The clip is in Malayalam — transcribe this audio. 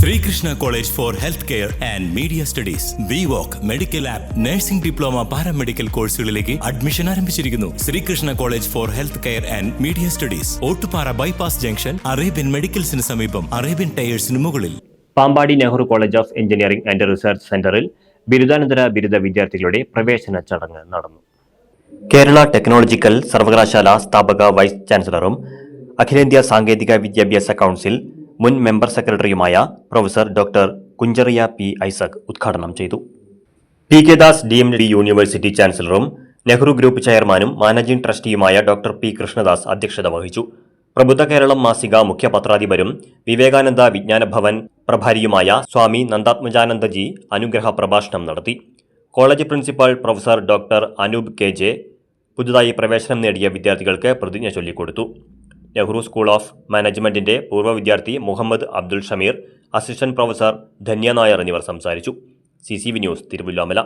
Srikrishna College for Healthcare and Media Studies. VWalk Medical Lab Nursing Diploma Paramedical കോഴ്സുകളിലേക്ക് അഡ്മിഷൻ ആരംഭിച്ചിരിക്കുന്നു. Srikrishna college for health care and media studies, Ottupara bypass junction, Arabian മെഡിക്കൽസിന് സമീപം, അറേബ്യൻ ടയേഴ്സിന് മുകളിൽ. Pampady Nehru college of engineering and research സെന്ററിൽ ബിരുദാനന്തര ബിരുദ വിദ്യാർത്ഥികളുടെ പ്രവേശന ചടങ്ങ് നടന്നു. കേരള ടെക്നോളജിക്കൽ സർവകലാശാല സ്ഥാപക വൈസ് ചാൻസലറും അഖിലേന്ത്യാ സാങ്കേതിക വിദ്യാഭ്യാസ കൗൺസിൽ മുൻ മെമ്പർ സെക്രട്ടറിയുമായ professor doctor Kunjaria P Isaac ഉദ്ഘാടനം ചെയ്തു. P K Das DMD university ചാൻസലറും നെഹ്റു ഗ്രൂപ്പ് ചെയർമാനും മാനേജിംഗ് ട്രസ്റ്റിയുമായ ഡോക്ടർ പി കൃഷ്ണദാസ് അധ്യക്ഷത വഹിച്ചു. പ്രബുദ്ധ കേരളം മാസിക മുഖ്യ പത്രാധിപരും വിവേകാനന്ദ വിജ്ഞാന ഭവൻ പ്രഭാരിയുമായ സ്വാമി നന്ദാത്മജാനന്ദജി അനുഗ്രഹ പ്രഭാഷണം നടത്തി. College principal professor doctor Anoop KJ പുതുതായി പ്രവേശനം നേടിയ വിദ്യാർത്ഥികൾക്ക് പ്രതിജ്ഞ ചൊല്ലിക്കൊടുത്തു. നെഹ്റു സ്കൂൾ ഓഫ് മാനേജ്മെന്റിന്റെ പൂർവ്വ വിദ്യാർത്ഥി മുഹമ്മദ് അബ്ദുൾ ഷമീർ, അസിസ്റ്റന്റ് പ്രൊഫസർ ധന്യ നായർ എന്നിവർ സംസാരിച്ചു. CCV news, Thiruvilwamala.